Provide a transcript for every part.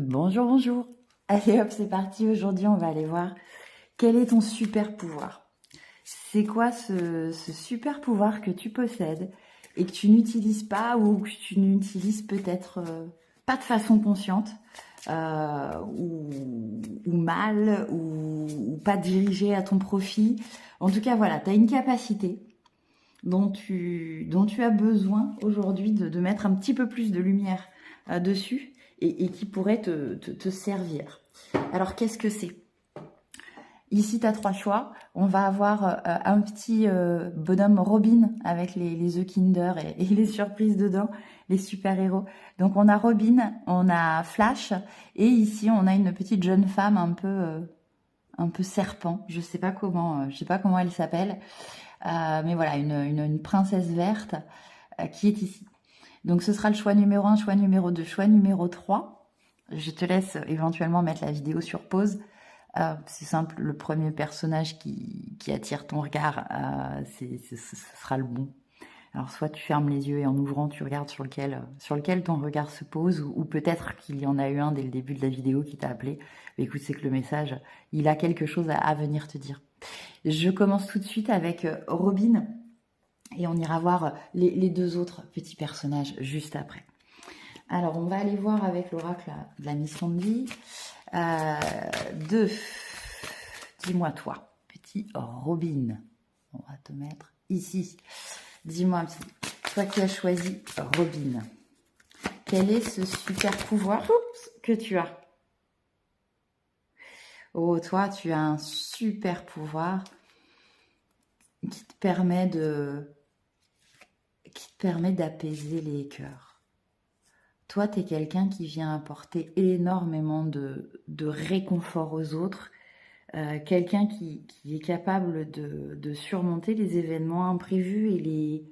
Bonjour, bonjour. Allez hop, c'est parti. Aujourd'hui, on va aller voir quel est ton super pouvoir. C'est quoi ce super pouvoir que tu possèdes et que tu n'utilises pas ou que tu n'utilises peut-être pas de façon consciente ou mal ou pas dirigé à ton profit. En tout cas, voilà, tu as une capacité dont tu as besoin aujourd'hui de mettre un petit peu plus de lumière dessus et qui pourrait te servir. Alors, qu'est-ce que c'est? Ici, tu as trois choix. On va avoir un petit bonhomme Robin avec les œufs Kinder et les surprises dedans, les super-héros. Donc, on a Robin, on a Flash, et ici, on a une petite jeune femme un peu serpent. Je sais pas comment elle s'appelle. Mais voilà, une princesse verte qui est ici. Donc ce sera le choix numéro 1, choix numéro 2, choix numéro 3. Je te laisse éventuellement mettre la vidéo sur pause. C'est simple, le premier personnage qui attire ton regard, ce sera le bon. Alors soit tu fermes les yeux et en ouvrant tu regardes sur lequel ton regard se pose, ou peut-être qu'il y en a eu un dès le début de la vidéo qui t'a appelé. Mais écoute, c'est que le message, il a quelque chose à venir te dire. Je commence tout de suite avec Robin et on ira voir les deux autres petits personnages juste après. Alors, on va aller voir avec l'oracle de la mission de vie. Dis-moi toi, petit Robin. On va te mettre ici. Dis-moi, toi qui as choisi Robin, quel est ce super pouvoir que tu as? Oh, toi, tu as un super pouvoir qui te permet d'apaiser les cœurs. Toi, tu es quelqu'un qui vient apporter énormément de réconfort aux autres, quelqu'un qui est capable de surmonter les événements imprévus et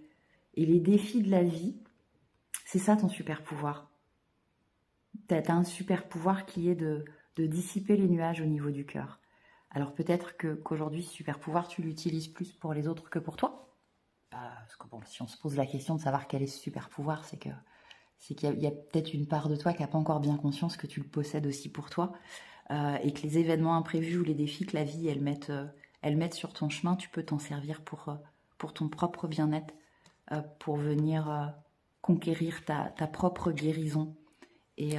les défis de la vie. C'est ça ton super pouvoir. Tu as un super pouvoir qui est de dissiper les nuages au niveau du cœur. Alors peut-être qu'aujourd'hui, ce super pouvoir, tu l'utilises plus pour les autres que pour toi. Parce que bon, si on se pose la question de savoir quel est ce super pouvoir, c'est qu'il y a peut-être une part de toi qui n'a pas encore bien conscience que tu le possèdes aussi pour toi, et que les événements imprévus ou les défis que la vie elle met sur ton chemin, tu peux t'en servir pour ton propre bien-être, pour venir conquérir ta propre guérison et,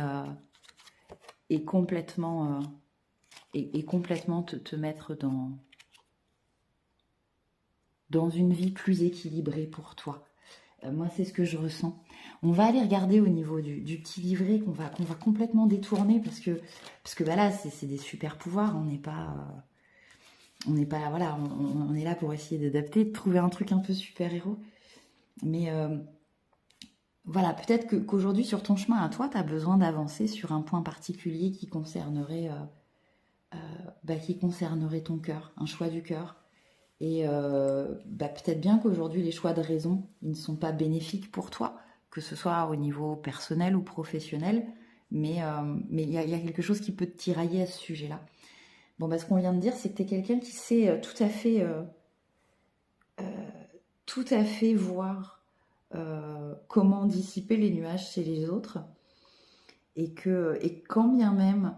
et complètement te mettre dans une vie plus équilibrée pour toi. Moi, c'est ce que je ressens. On va aller regarder au niveau du petit livret qu'on va complètement détourner parce que bah là, c'est des super pouvoirs. On n'est pas, voilà, on est là pour essayer d'adapter, de trouver un truc un peu super-héros. Mais voilà, peut-être qu'aujourd'hui, sur ton chemin à toi, tu as besoin d'avancer sur un point particulier qui concernerait ton cœur, un choix du cœur. Et peut-être bien qu'aujourd'hui, les choix de raison, ils ne sont pas bénéfiques pour toi, que ce soit au niveau personnel ou professionnel, mais il y a quelque chose qui peut te tirailler à ce sujet-là. Bon, ce qu'on vient de dire, c'est que tu es quelqu'un qui sait tout à fait voir comment dissiper les nuages chez les autres, et quand bien même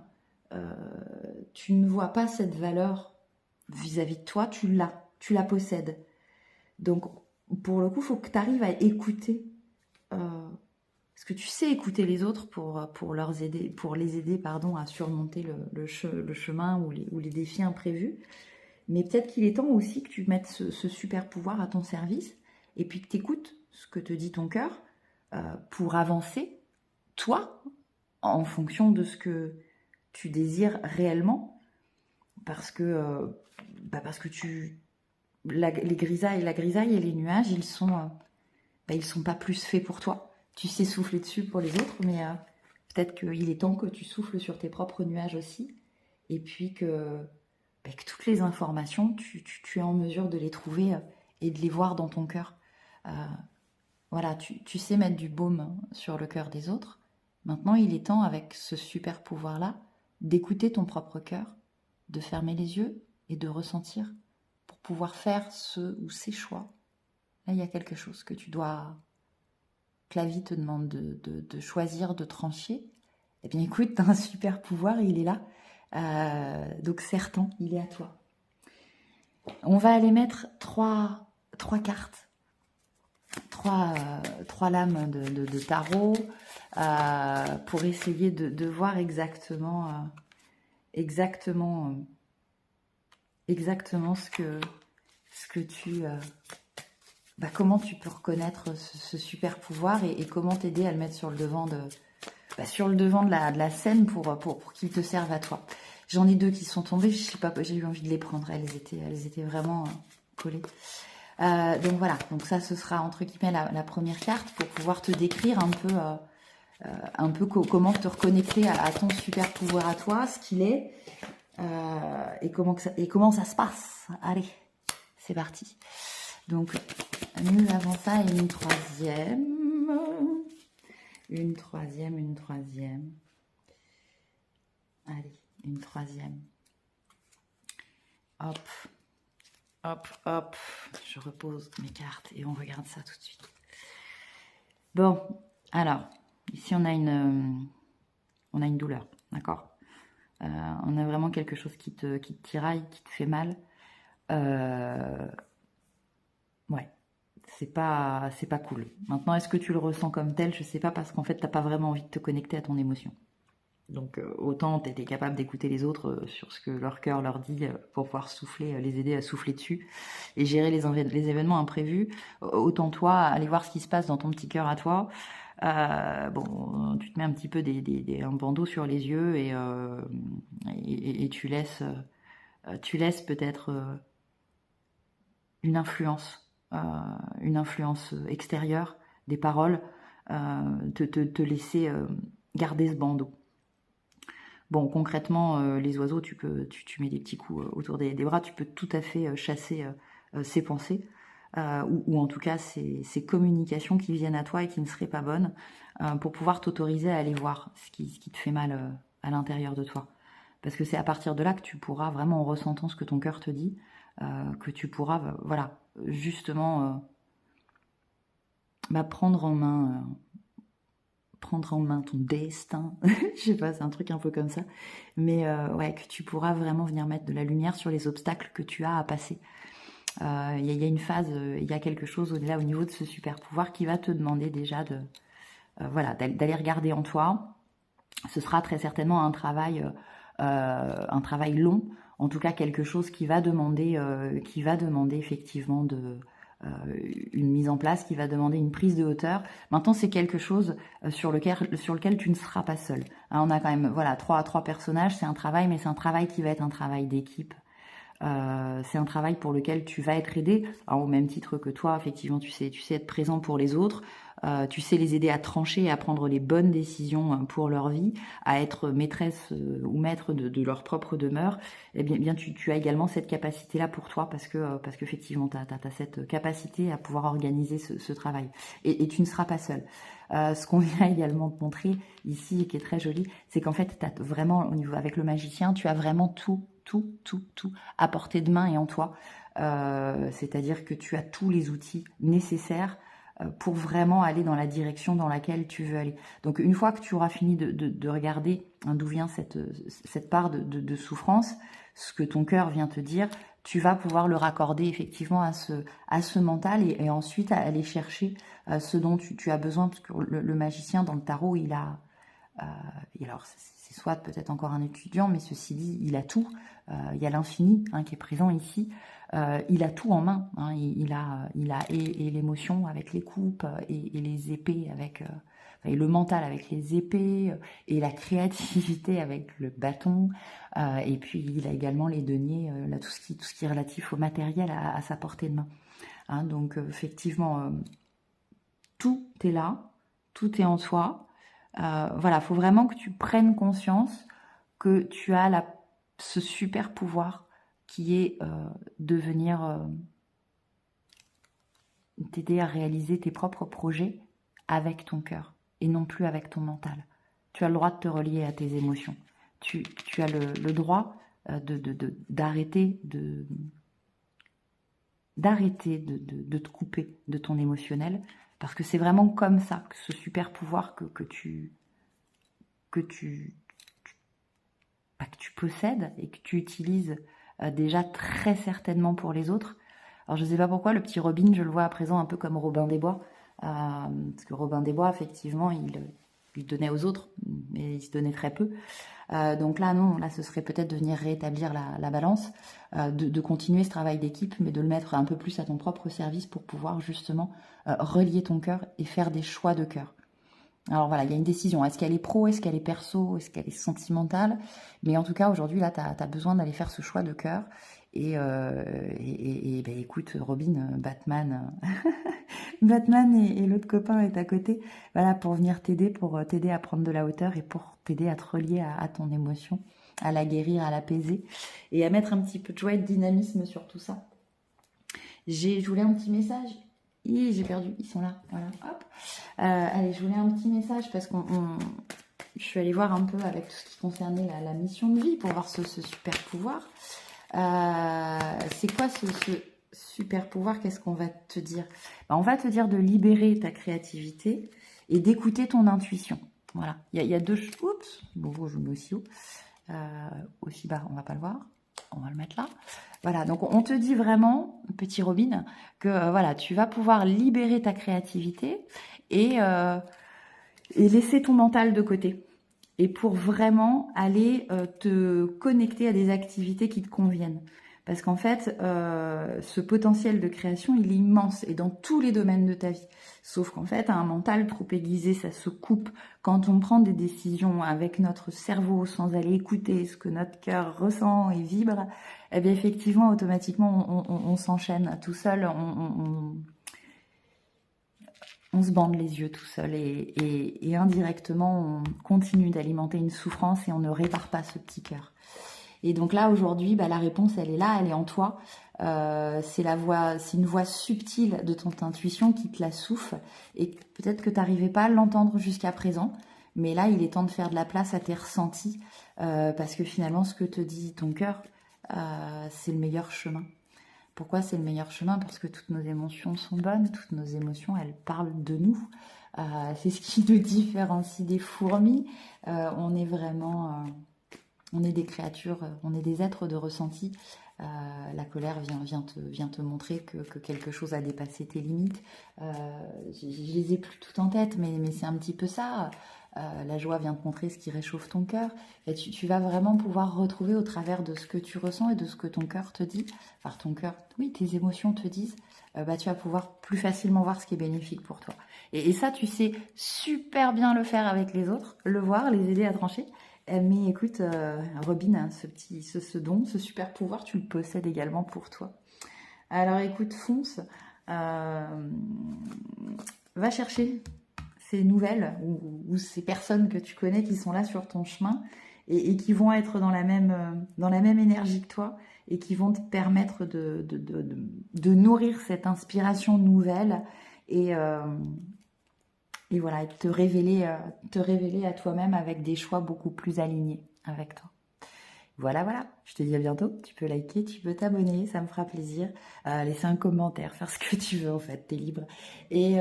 tu ne vois pas cette valeur vis-à-vis de toi, tu la possèdes. Donc, pour le coup, il faut que tu arrives à écouter. Parce que tu sais écouter les autres pour les aider à surmonter le chemin ou les défis imprévus. Mais peut-être qu'il est temps aussi que tu mettes ce super pouvoir à ton service et puis que tu écoutes ce que te dit ton cœur pour avancer, toi, en fonction de ce que tu désires réellement. Parce que la grisaille et les nuages, ils sont pas plus faits pour toi. Tu sais souffler dessus pour les autres, mais peut-être qu'il est temps que tu souffles sur tes propres nuages aussi, et puis que toutes les informations, tu es en mesure de les trouver et de les voir dans ton cœur. Voilà, tu sais mettre du baume sur le cœur des autres. Maintenant, il est temps, avec ce super pouvoir-là, d'écouter ton propre cœur, de fermer les yeux et de ressentir pour pouvoir faire ce ou ces choix. Là, il y a quelque chose que la vie te demande de choisir, de trancher, Eh bien écoute, t'as un super pouvoir, il est là. Donc certain, il est à toi. On va aller mettre trois cartes, trois lames de tarot pour essayer de voir exactement ce que tu... comment tu peux reconnaître ce super pouvoir et comment t'aider à le mettre sur le devant de la scène pour qu'il te serve à toi. J'en ai deux qui sont tombées, je sais pas, j'ai eu envie de les prendre, elles étaient vraiment collées. Donc voilà, donc ça ce sera entre guillemets la première carte pour pouvoir te décrire un peu comment te reconnecter à ton super pouvoir à toi, ce qu'il est et comment ça se passe. Allez, c'est parti. Donc nous avons ça et une troisième. Une troisième. Allez, une troisième. Hop, hop, hop. Je repose mes cartes et on regarde ça tout de suite. Bon, alors, ici on a une douleur, d'accord. On a vraiment quelque chose qui te tiraille, qui te fait mal. Ouais, c'est pas cool. Maintenant, est-ce que tu le ressens comme tel? Je sais pas, parce qu'en fait, t'as pas vraiment envie de te connecter à ton émotion. Donc autant tu étais capable d'écouter les autres sur ce que leur cœur leur dit pour pouvoir souffler, les aider à souffler dessus et gérer les événements imprévus, autant toi aller voir ce qui se passe dans ton petit cœur à toi. Bon, tu te mets un petit peu un bandeau sur les yeux et tu laisses peut-être une influence extérieure, des paroles, te laisser garder ce bandeau. Bon, concrètement, les oiseaux, tu mets des petits coups autour des bras, tu peux tout à fait chasser ces pensées, ou en tout cas ces communications qui viennent à toi et qui ne seraient pas bonnes, pour pouvoir t'autoriser à aller voir ce qui te fait mal à l'intérieur de toi. Parce que c'est à partir de là que tu pourras, vraiment en ressentant ce que ton cœur te dit, que tu pourras, voilà, justement, prendre en main ton destin. Je sais pas, c'est un truc un peu comme ça. Mais ouais, que tu pourras vraiment venir mettre de la lumière sur les obstacles que tu as à passer. Il y a une phase, il y a quelque chose au-delà, au niveau de ce super pouvoir qui va te demander déjà voilà, d'aller regarder en toi. Ce sera très certainement un travail long, en tout cas quelque chose qui va demander effectivement une mise en place, qui va demander une prise de hauteur. Maintenant, c'est quelque chose sur lequel tu ne seras pas seul. Hein, on a quand même, voilà, trois personnages, c'est un travail, mais c'est un travail qui va être un travail d'équipe. C'est un travail pour lequel tu vas être aidé, alors, au même titre que toi, effectivement, tu sais être présent pour les autres, tu sais les aider à trancher et à prendre les bonnes décisions pour leur vie, à être maîtresse ou maître de leur propre demeure. Eh bien tu as également cette capacité-là pour toi, parce qu'effectivement, tu as cette capacité à pouvoir organiser ce travail. Et tu ne seras pas seul. Ce qu'on vient également te montrer ici, et qui est très joli, c'est qu'en fait, t'as vraiment, au niveau avec le magicien, tu as vraiment tout à portée de main et en toi. C'est-à-dire que tu as tous les outils nécessaires pour vraiment aller dans la direction dans laquelle tu veux aller. Donc une fois que tu auras fini de regarder d'où vient cette part de souffrance, ce que ton cœur vient te dire, tu vas pouvoir le raccorder effectivement à ce mental et ensuite à aller chercher ce dont tu as besoin, parce que le magicien dans le tarot, il a... alors c'est soit peut-être encore un étudiant, mais ceci dit, il a tout. Il y a l'infini qui est présent ici. Il a tout en main. Hein. Il a et l'émotion avec les coupes et les épées avec... et le mental avec les épées, et la créativité avec le bâton, et puis il a également les deniers, là, tout ce qui est relatif au matériel à sa portée de main. Hein, donc effectivement, tout est là, tout est en toi. Voilà, il faut vraiment que tu prennes conscience que tu as ce super pouvoir qui est de venir t'aider à réaliser tes propres projets avec ton cœur et non plus avec ton mental. Tu as le droit de te relier à tes émotions. Tu as le droit d'arrêter de te couper de ton émotionnel, parce que c'est vraiment comme ça, que ce super pouvoir que que tu possèdes et que tu utilises déjà très certainement pour les autres. Alors je ne sais pas pourquoi, le petit Robin, je le vois à présent un peu comme Robin des Bois, parce que Robin des Bois, effectivement, il donnait aux autres, mais il se donnait très peu. Donc là, non, là, ce serait peut-être de venir rétablir la balance, de continuer ce travail d'équipe, mais de le mettre un peu plus à ton propre service pour pouvoir justement relier ton cœur et faire des choix de cœur. Alors voilà, il y a une décision. Est-ce qu'elle est pro, est-ce qu'elle est perso, est-ce qu'elle est sentimentale? Mais en tout cas, aujourd'hui, là, tu as besoin d'aller faire ce choix de cœur. Et ben, écoute, Robin, Batman, Batman et l'autre copain est à côté, voilà, pour venir t'aider, pour t'aider à prendre de la hauteur et pour t'aider à te relier à ton émotion, à la guérir, à l'apaiser et à mettre un petit peu de joie et de dynamisme sur tout ça. Je voulais un petit message. J'ai perdu, ils sont là, voilà, hop. Allez, je voulais un petit message parce je suis allée voir un peu avec tout ce qui concernait la mission de vie pour voir ce super pouvoir. C'est quoi ce super pouvoir? Qu'est-ce qu'on va te dire? On va te dire de libérer ta créativité et d'écouter ton intuition. Voilà, il y a deux choses. Oups, bon, je me mets aussi haut. Aussi bas, on va pas le voir. On va le mettre là. Voilà, donc on te dit vraiment, petit Robin, que voilà, tu vas pouvoir libérer ta créativité et laisser ton mental de côté. Et pour vraiment aller te connecter à des activités qui te conviennent. Parce qu'en fait, ce potentiel de création, il est immense et dans tous les domaines de ta vie. Sauf qu'en fait, un mental trop aiguisé, ça se coupe. Quand on prend des décisions avec notre cerveau sans aller écouter ce que notre cœur ressent et vibre, eh bien effectivement, automatiquement, on s'enchaîne tout seul, on se bande les yeux tout seul et indirectement, on continue d'alimenter une souffrance et on ne répare pas ce petit cœur. Et donc là, aujourd'hui, la réponse, elle est là, elle est en toi. C'est une voix subtile de ton intuition qui te la souffle. Et peut-être que tu n'arrivais pas à l'entendre jusqu'à présent. Mais là, il est temps de faire de la place à tes ressentis. Parce que finalement, ce que te dit ton cœur, c'est le meilleur chemin. Pourquoi c'est le meilleur chemin? Parce que toutes nos émotions sont bonnes, toutes nos émotions, elles parlent de nous. C'est ce qui nous différencie des fourmis. On est vraiment... on est des créatures, on est des êtres de ressenti. La colère vient te montrer que quelque chose a dépassé tes limites. Je les ai plus toutes en tête, mais c'est un petit peu ça. La joie vient te montrer ce qui réchauffe ton cœur. Et tu vas vraiment pouvoir retrouver au travers de ce que tu ressens et de ce que ton cœur te dit. Enfin, ton cœur, oui, tes émotions te disent. Tu vas pouvoir plus facilement voir ce qui est bénéfique pour toi. Et ça, tu sais super bien le faire avec les autres, le voir, les aider à trancher. Mais écoute, Robin, hein, ce don, ce super pouvoir, tu le possèdes également pour toi. Alors écoute, fonce, va chercher ces nouvelles ou ces personnes que tu connais qui sont là sur ton chemin et qui vont être dans la même énergie que toi et qui vont te permettre de nourrir cette inspiration nouvelle et voilà, te révéler à toi-même avec des choix beaucoup plus alignés avec toi. Voilà, je te dis à bientôt. Tu peux liker, tu peux t'abonner, ça me fera plaisir. Laisser un commentaire, faire ce que tu veux en fait, t'es libre. Et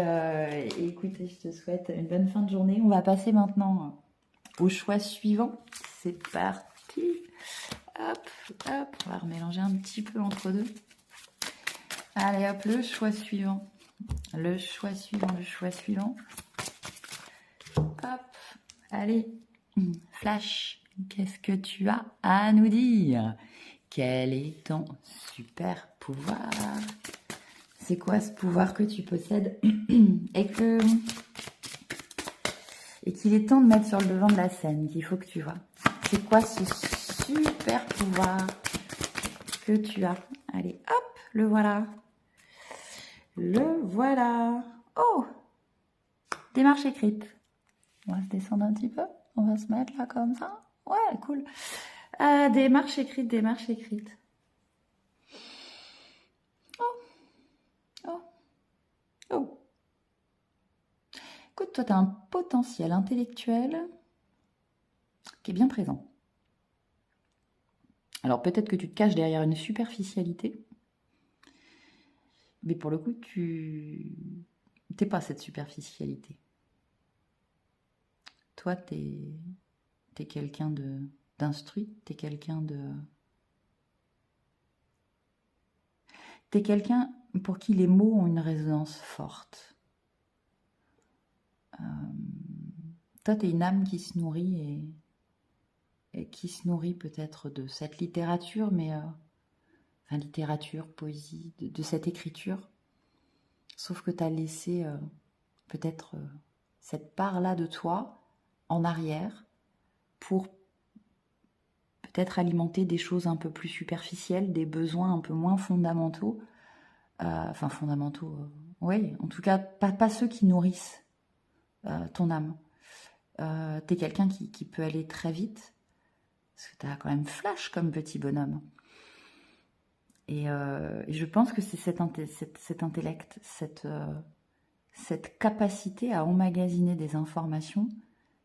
écoute, je te souhaite une bonne fin de journée. On va passer maintenant au choix suivant. C'est parti. Hop, on va remélanger un petit peu entre deux. Allez hop, le choix suivant. Le choix suivant. Hop, allez, flash, qu'est-ce que tu as à nous dire? Quel est ton super pouvoir? C'est quoi ce pouvoir que tu possèdes et qu'il est temps de mettre sur le devant de la scène, qu'il faut que tu vois? C'est quoi ce super pouvoir que tu as? Allez, hop, le voilà. Le voilà. Oh, démarche écrite. On va se descendre un petit peu. On va se mettre là comme ça. Ouais, cool. Démarche écrite. Oh. Écoute, toi, tu as un potentiel intellectuel qui est bien présent. Alors, peut-être que tu te caches derrière une superficialité. Mais pour le coup, tu n'es pas cette superficialité. Toi, tu es T'es quelqu'un d'instruit, t'es quelqu'un pour qui les mots ont une résonance forte. Toi, t'es une âme qui se nourrit et qui se nourrit peut-être de cette littérature, mais enfin, littérature, poésie, de cette écriture. Sauf que t'as laissé peut-être cette part-là de toi en arrière pour peut-être alimenter des choses un peu plus superficielles, des besoins un peu moins fondamentaux. Enfin, fondamentaux, oui, en tout cas, pas ceux qui nourrissent ton âme. T'es quelqu'un qui peut aller très vite, parce que t'as quand même flash comme petit bonhomme. Et je pense que c'est cet intellect, cette capacité à emmagasiner des informations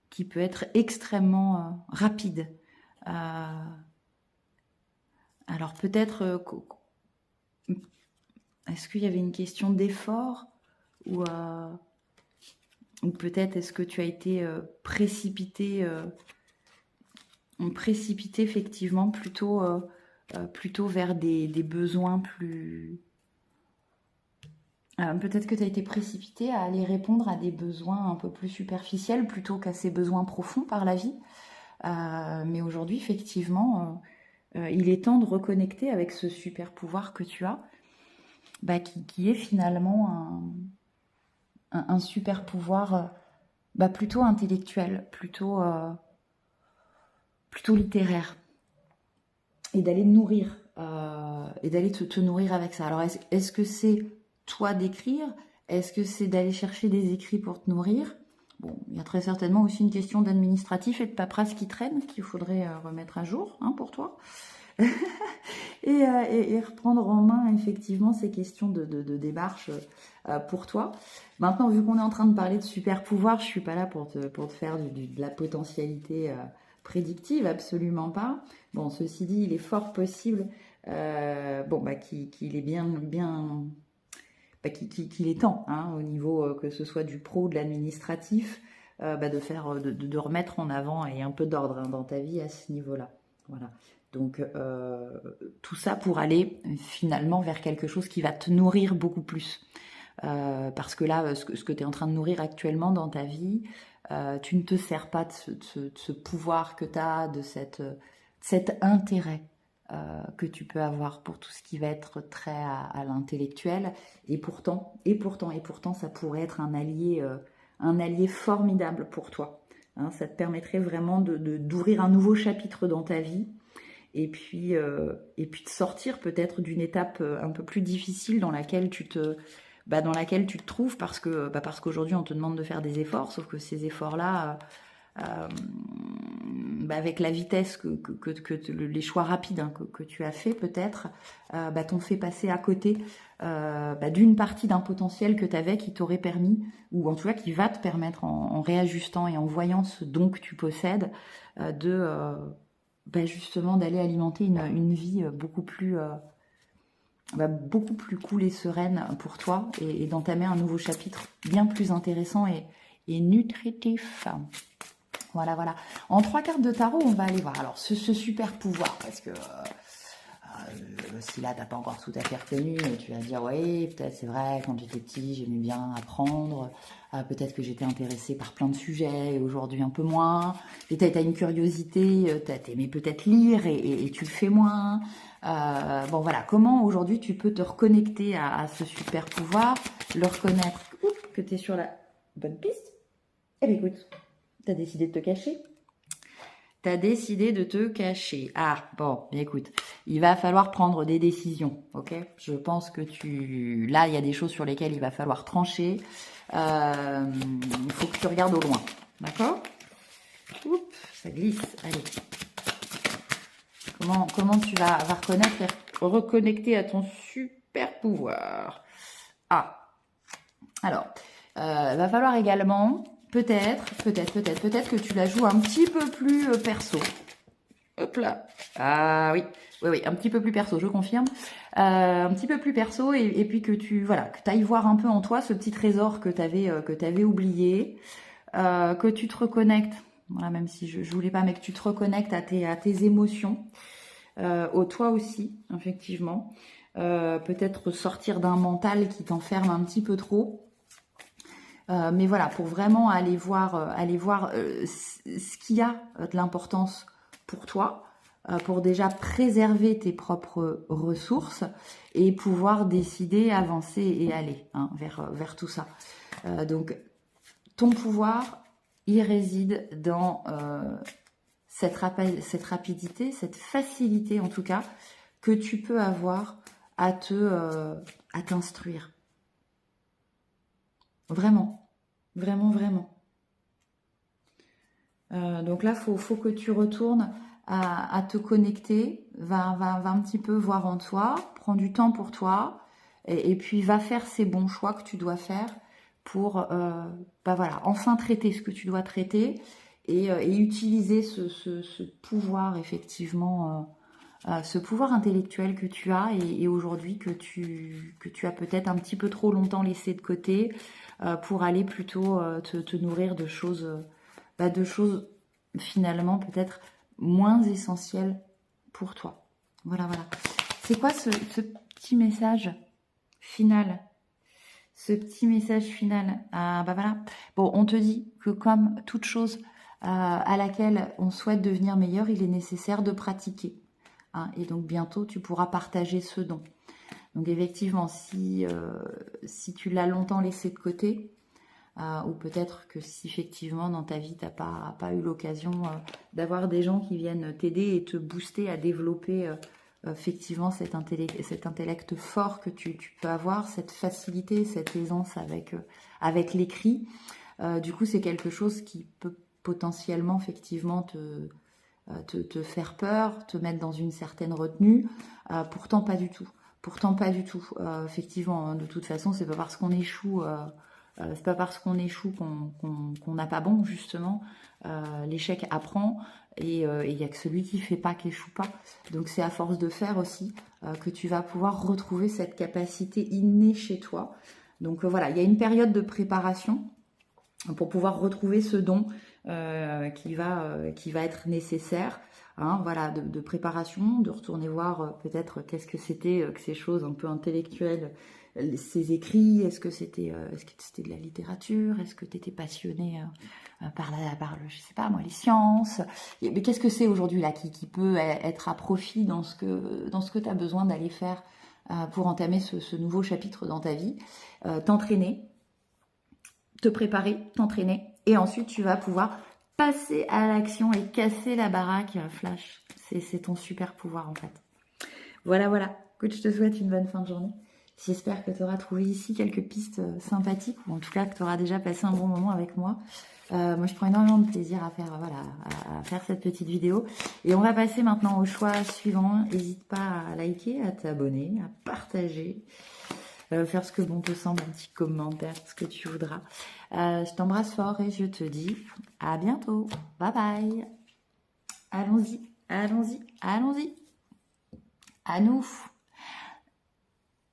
qui peut être extrêmement rapide. Alors peut-être, est-ce qu'il y avait une question d'effort ou peut-être est-ce que tu as été précipité effectivement plutôt vers des besoins plus... peut-être que tu as été précipité à aller répondre à des besoins un peu plus superficiels plutôt qu'à ces besoins profonds par la vie. Mais aujourd'hui, effectivement, il est temps de reconnecter avec ce super pouvoir que tu as, qui est finalement un super pouvoir plutôt intellectuel, plutôt littéraire. Et d'aller nourrir, et d'aller te nourrir avec ça. Alors, est-ce que c'est toi d'écrire? Est-ce que c'est d'aller chercher des écrits pour te nourrir? Bon, il y a très certainement aussi une question d'administratif et de paperasse qui traîne, qu'il faudrait remettre à jour pour toi. et reprendre en main, effectivement, ces questions de démarche pour toi. Maintenant, vu qu'on est en train de parler de super pouvoir, je suis pas là pour te faire de la potentialité prédictive, absolument pas. Bon, ceci dit, il est fort possible qu'il est qu'il est temps, au niveau que ce soit du pro, de l'administratif, de remettre en avant et un peu d'ordre dans ta vie à ce niveau-là. Voilà. Donc tout ça pour aller finalement vers quelque chose qui va te nourrir beaucoup plus. Parce que là, ce que tu es en train de nourrir actuellement dans ta vie, tu ne te sers pas de ce pouvoir que tu as, de cet intérêt que tu peux avoir pour tout ce qui va être trait à l'intellectuel. Et pourtant, ça pourrait être un allié formidable pour toi. Ça te permettrait vraiment d'ouvrir un nouveau chapitre dans ta vie. Et puis de sortir peut-être d'une étape un peu plus difficile dans laquelle tu te trouves parce qu'aujourd'hui on te demande de faire des efforts, sauf que ces efforts-là, avec la vitesse que les choix rapides que tu as fait peut-être, t'ont fait passer à côté d'une partie d'un potentiel que tu avais qui t'aurait permis, ou en tout cas qui va te permettre en réajustant et en voyant ce don que tu possèdes, justement d'aller alimenter une vie beaucoup plus cool et sereine pour toi et d'entamer un nouveau chapitre bien plus intéressant et nutritif. Voilà. En 3 cartes de tarot, on va aller voir alors ce super pouvoir, parce que si là t'as pas encore tout à fait reconnu, tu vas dire oui, peut-être c'est vrai, quand j'étais petit j'aimais bien apprendre, peut-être que j'étais intéressée par plein de sujets et aujourd'hui un peu moins, peut-être t'as une curiosité, t'aimais peut-être lire et tu le fais moins. Voilà, comment aujourd'hui tu peux te reconnecter à ce super pouvoir, le reconnaître que tu es sur la bonne piste. Eh bien écoute, t'as décidé de te cacher. T'as décidé de te cacher. Ah, bon, bien écoute, il va falloir prendre des décisions, ok? Je pense que là, il y a des choses sur lesquelles il va falloir trancher. Il faut que tu regardes au loin, d'accord? Oups, ça glisse, allez. Comment tu vas reconnaître et reconnecter à ton super pouvoir? Ah, alors, va falloir également... Peut-être que tu la joues un petit peu plus perso. Hop là. Ah oui, un petit peu plus perso, je confirme. Un petit peu plus perso et puis que tu ailles voir un peu en toi ce petit trésor que t'avais oublié, que tu te reconnectes Voilà, même si je voulais pas, mais que tu te reconnectes à tes émotions. Toi aussi, effectivement. Peut-être sortir d'un mental qui t'enferme un petit peu trop. Mais voilà, pour vraiment aller voir ce qui a de l'importance pour toi, pour déjà préserver tes propres ressources et pouvoir décider, avancer et aller vers tout ça. Donc, ton pouvoir, il réside dans cette rapidité, cette facilité en tout cas, que tu peux avoir à t'instruire. Vraiment, vraiment, vraiment. Donc là, faut que tu retournes à te connecter, va un petit peu voir en toi, prends du temps pour toi, et puis va faire ces bons choix que tu dois faire pour voilà, enfin traiter ce que tu dois traiter et utiliser ce pouvoir effectivement, ce pouvoir intellectuel que tu as et aujourd'hui que tu as peut-être un petit peu trop longtemps laissé de côté pour aller plutôt te nourrir de choses finalement peut-être moins essentielles pour toi. Voilà, voilà. C'est quoi ce petit message final? Ce petit message final. Voilà. Bon, on te dit que comme toute chose à laquelle on souhaite devenir meilleur, il est nécessaire de pratiquer. Et donc bientôt, tu pourras partager ce don. Donc effectivement, si tu l'as longtemps laissé de côté, ou peut-être que si effectivement dans ta vie, tu n'as pas eu l'occasion d'avoir des gens qui viennent t'aider et te booster à développer effectivement cet intellect fort que tu peux avoir, cette facilité, cette aisance avec l'écrit. Du coup, c'est quelque chose qui peut potentiellement effectivement te faire peur, te mettre dans une certaine retenue. Pourtant, pas du tout. Effectivement, de toute façon, c'est pas parce qu'on échoue... c'est pas parce qu'on échoue qu'on n'a pas bon, justement. L'échec apprend et il n'y a que celui qui fait pas qui échoue pas. Donc c'est à force de faire aussi que tu vas pouvoir retrouver cette capacité innée chez toi. Donc voilà, il y a une période de préparation pour pouvoir retrouver ce don qui va être nécessaire. Voilà, de préparation, de retourner voir peut-être qu'est-ce que c'était que ces choses un peu intellectuelles, ces écrits, est-ce que c'était de la littérature, est-ce que tu étais passionné par je sais pas moi, les sciences, mais qu'est-ce que c'est aujourd'hui là qui peut être à profit dans ce que tu as besoin d'aller faire pour entamer ce nouveau chapitre dans ta vie, t'entraîner, te préparer, t'entraîner, et ensuite tu vas pouvoir passer à l'action et casser la baraque flash. C'est ton super pouvoir en fait. Voilà, voilà. Écoute, je te souhaite une bonne fin de journée. J'espère que tu auras trouvé ici quelques pistes sympathiques, ou en tout cas que tu auras déjà passé un bon moment avec moi. Moi, je prends énormément de plaisir à faire cette petite vidéo. Et on va passer maintenant au choix suivant. N'hésite pas à liker, à t'abonner, à partager, faire ce que bon te semble, un petit commentaire, ce que tu voudras. Je t'embrasse fort et je te dis à bientôt. Bye bye. Allons-y, allons-y, allons-y. À nous.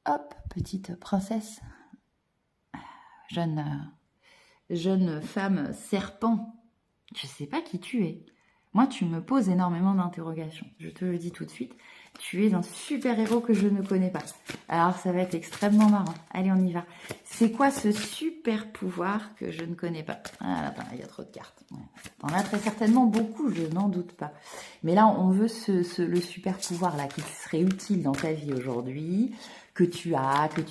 Hop, petite princesse. Jeune femme serpent. Je sais pas qui tu es. Moi, tu me poses énormément d'interrogations. Je te le dis tout de suite. Tu es un super héros que je ne connais pas. Alors, ça va être extrêmement marrant. Allez, on y va. C'est quoi ce super pouvoir que je ne connais pas? Attends, il y a trop de cartes. T'en as très certainement beaucoup, je n'en doute pas. Mais là, on veut le super pouvoir là qui serait utile dans ta vie aujourd'hui, que tu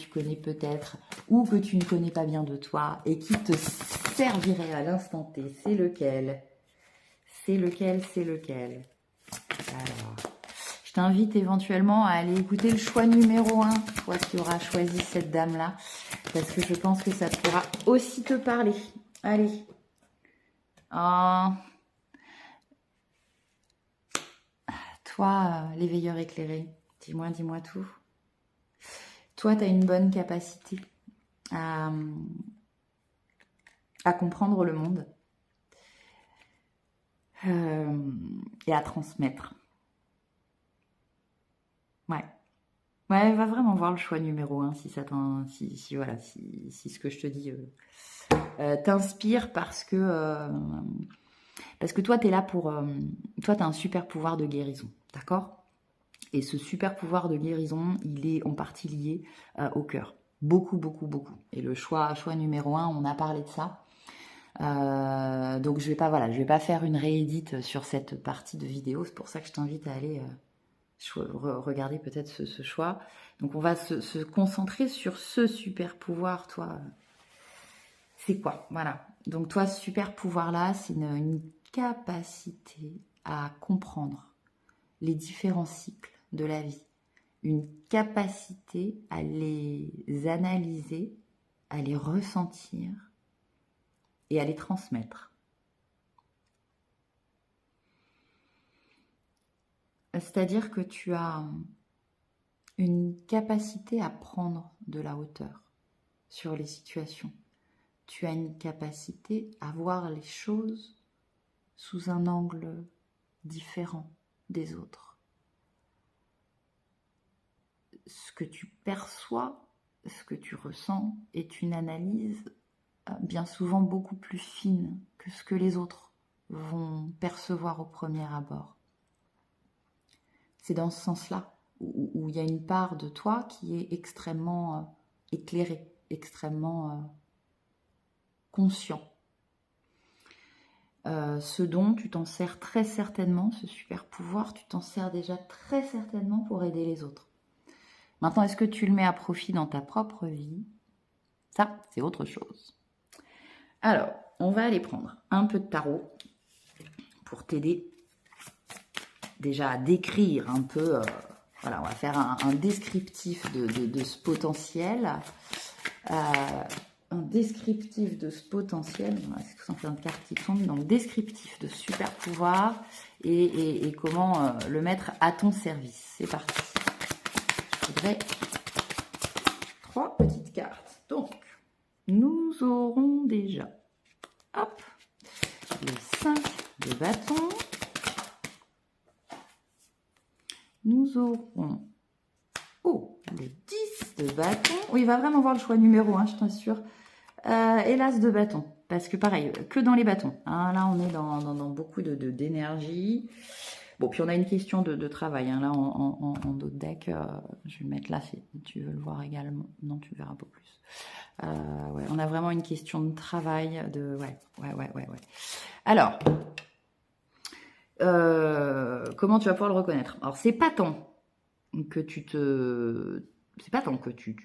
connais peut-être, ou que tu ne connais pas bien de toi, et qui te servirait à l'instant T. C'est lequel? C'est lequel? Alors, je t'invite éventuellement à aller écouter le choix numéro 1, toi qui auras choisi cette dame-là, parce que je pense que ça pourra aussi te parler. Allez. Toi, l'éveilleur éclairé, dis-moi tout. Toi, tu as une bonne capacité à comprendre le monde et à transmettre. Ouais, va vraiment voir le choix numéro 1 si ça si ce que je te dis t'inspire, parce que Parce que toi, tu es là pour... toi, tu as un super pouvoir de guérison, d'accord? Et ce super pouvoir de guérison, il est en partie lié au cœur. Beaucoup, beaucoup, beaucoup. Et le choix numéro 1, on a parlé de ça. Donc je vais pas faire une réédite sur cette partie de vidéo. C'est pour ça que je t'invite à aller regarder peut-être ce choix. Donc on va se concentrer sur ce super pouvoir, toi. C'est quoi? Voilà. Donc toi, ce super pouvoir-là, c'est une capacité à comprendre les différents cycles de la vie. Une capacité à les analyser, à les ressentir et à les transmettre. C'est-à-dire que tu as une capacité à prendre de la hauteur sur les situations. Tu as une capacité à voir les choses sous un angle différent des autres. Ce que tu perçois, ce que tu ressens est une analyse bien souvent beaucoup plus fine que ce que les autres vont percevoir au premier abord. C'est dans ce sens-là où il y a une part de toi qui est extrêmement éclairée, extrêmement conscient. Ce dont tu t'en sers très certainement, ce super pouvoir, tu t'en sers déjà très certainement pour aider les autres. Maintenant, est-ce que tu le mets à profit dans ta propre vie? Ça, c'est autre chose. Alors, on va aller prendre un peu de tarot pour t'aider déjà à décrire un peu, voilà, on va faire un descriptif de ce potentiel. Un descriptif de ce potentiel, c'est tout simplement une carte qui tombe, donc descriptif de super pouvoir et comment le mettre à ton service. C'est parti. Je voudrais 3 petites cartes. Donc, nous aurons déjà, hop, le 5 de bâton. Nous aurons, le 10 de bâton. Oui, il va vraiment voir le choix numéro 1, je t'assure. Et l'as de bâton. Parce que pareil, que dans les bâtons. Hein, là, on est dans beaucoup d'énergie. Bon, puis on a une question de travail. Hein, là, en d'autres decks, je vais le mettre là si tu veux le voir également. Non, tu verras un peu plus. Ouais, on a vraiment une question de travail. Ouais. Alors, comment tu vas pouvoir le reconnaître? Alors, c'est pas tant que tu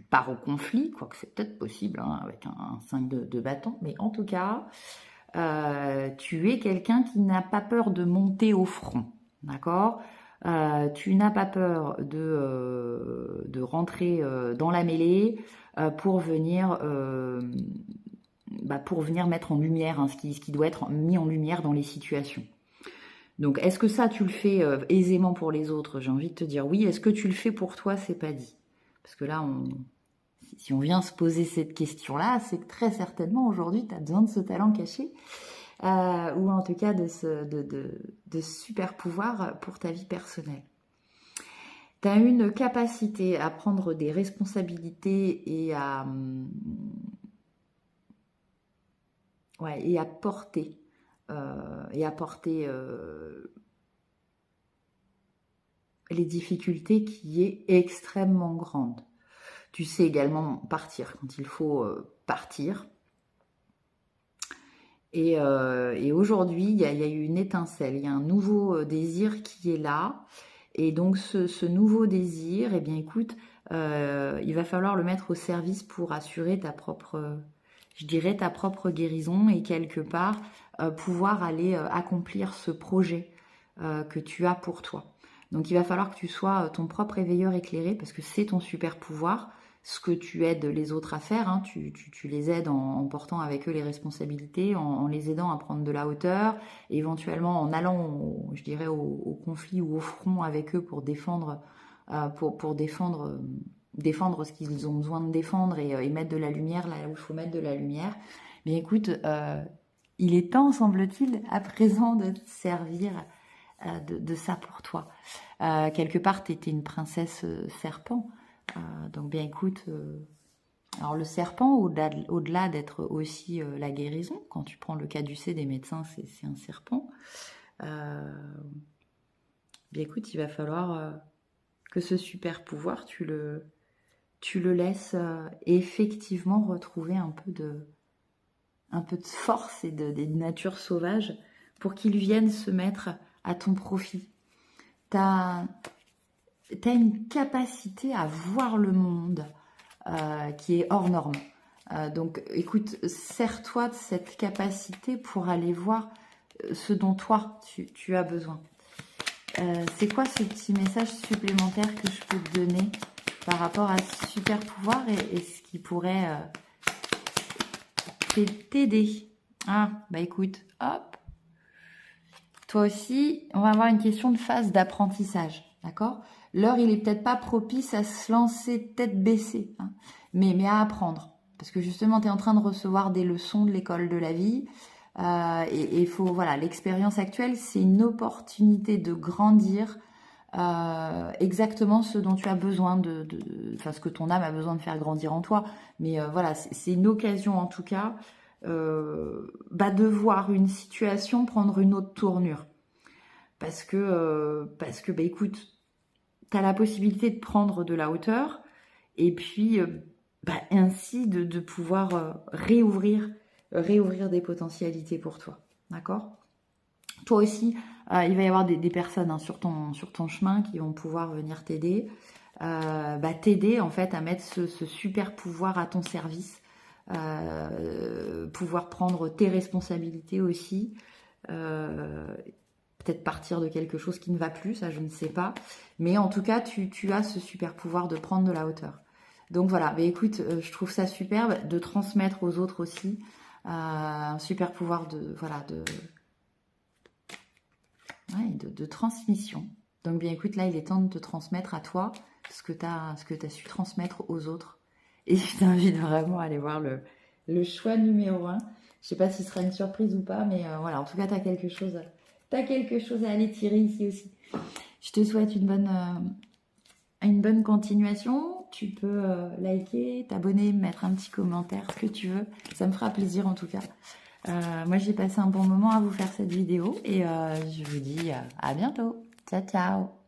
pars au conflit, quoique c'est peut-être possible hein, avec un 5 de bâton, mais en tout cas, tu es quelqu'un qui n'a pas peur de monter au front, d'accord? Tu n'as pas peur de rentrer dans la mêlée pour venir mettre en lumière hein, ce qui doit être mis en lumière dans les situations. Donc, est-ce que ça, tu le fais aisément pour les autres? J'ai envie de te dire oui. Est-ce que tu le fais pour toi? C'est pas dit. Parce que là, si on vient se poser cette question-là, c'est que très certainement, aujourd'hui, tu as besoin de ce talent caché, ou en tout cas de ce super pouvoir pour ta vie personnelle. Tu as une capacité à prendre des responsabilités et à porter les difficultés qui est extrêmement grande. Tu sais également partir quand il faut partir. Et aujourd'hui, il y a eu une étincelle, il y a un nouveau désir qui est là. Et donc ce nouveau désir, eh bien écoute, il va falloir le mettre au service pour assurer ta propre guérison et quelque part pouvoir aller accomplir ce projet que tu as pour toi. Donc il va falloir que tu sois ton propre éveilleur éclairé parce que c'est ton super pouvoir. Ce que tu aides les autres à faire, hein, tu les aides en portant avec eux les responsabilités, en les aidant à prendre de la hauteur, éventuellement en allant, au conflit ou au front avec eux pour défendre, défendre ce qu'ils ont besoin de défendre et mettre de la lumière là où il faut mettre de la lumière. Mais écoute, il est temps, semble-t-il, à présent de te servir de ça pour toi. Quelque part, tu étais une princesse serpent. Donc bien écoute, Alors le serpent, au-delà d'être aussi la guérison, quand tu prends le caducée des médecins, c'est un serpent. Bien écoute, il va falloir que ce super pouvoir, tu le laisses effectivement retrouver un peu de force et de nature sauvage pour qu'il vienne se mettre à ton profit. T'as une capacité à voir le monde qui est hors norme. Donc écoute, sers-toi de cette capacité pour aller voir ce dont toi tu as besoin. C'est quoi ce petit message supplémentaire que je peux te donner par rapport à ce super pouvoir et ce qui pourrait t'aider? Ah, bah écoute, hop. Toi aussi, on va avoir une question de phase d'apprentissage, d'accord? L'heure, il est peut-être pas propice à se lancer tête baissée, hein, mais à apprendre. Parce que justement, tu es en train de recevoir des leçons de l'école de la vie. Et il faut, voilà, l'expérience actuelle, c'est une opportunité de grandir exactement ce dont tu as besoin enfin, ce que ton âme a besoin de faire grandir en toi. Mais voilà, c'est une occasion en tout cas de voir une situation prendre une autre tournure. Parce que écoute, tu as la possibilité de prendre de la hauteur et puis ainsi de pouvoir réouvrir des potentialités pour toi. D'accord ? Toi aussi, il va y avoir des personnes sur ton chemin qui vont pouvoir venir t'aider. T'aider en fait à mettre ce super pouvoir à ton service. Pouvoir prendre tes responsabilités aussi. Peut-être partir de quelque chose qui ne va plus, ça je ne sais pas. Mais en tout cas, tu as ce super pouvoir de prendre de la hauteur. Donc voilà, mais écoute, je trouve ça superbe de transmettre aux autres aussi un super pouvoir de transmission. Donc bien écoute, là il est temps de te transmettre à toi ce que tu as su transmettre aux autres. Et je t'invite vraiment à aller voir le choix numéro 1. Je sais pas si ce sera une surprise ou pas, mais voilà, en tout cas tu as quelque chose à aller tirer ici aussi. Je te souhaite une bonne continuation. Tu peux liker, t'abonner, mettre un petit commentaire, ce que tu veux. Ça me fera plaisir en tout cas. Moi, j'ai passé un bon moment à vous faire cette vidéo et je vous dis à bientôt. Ciao, ciao.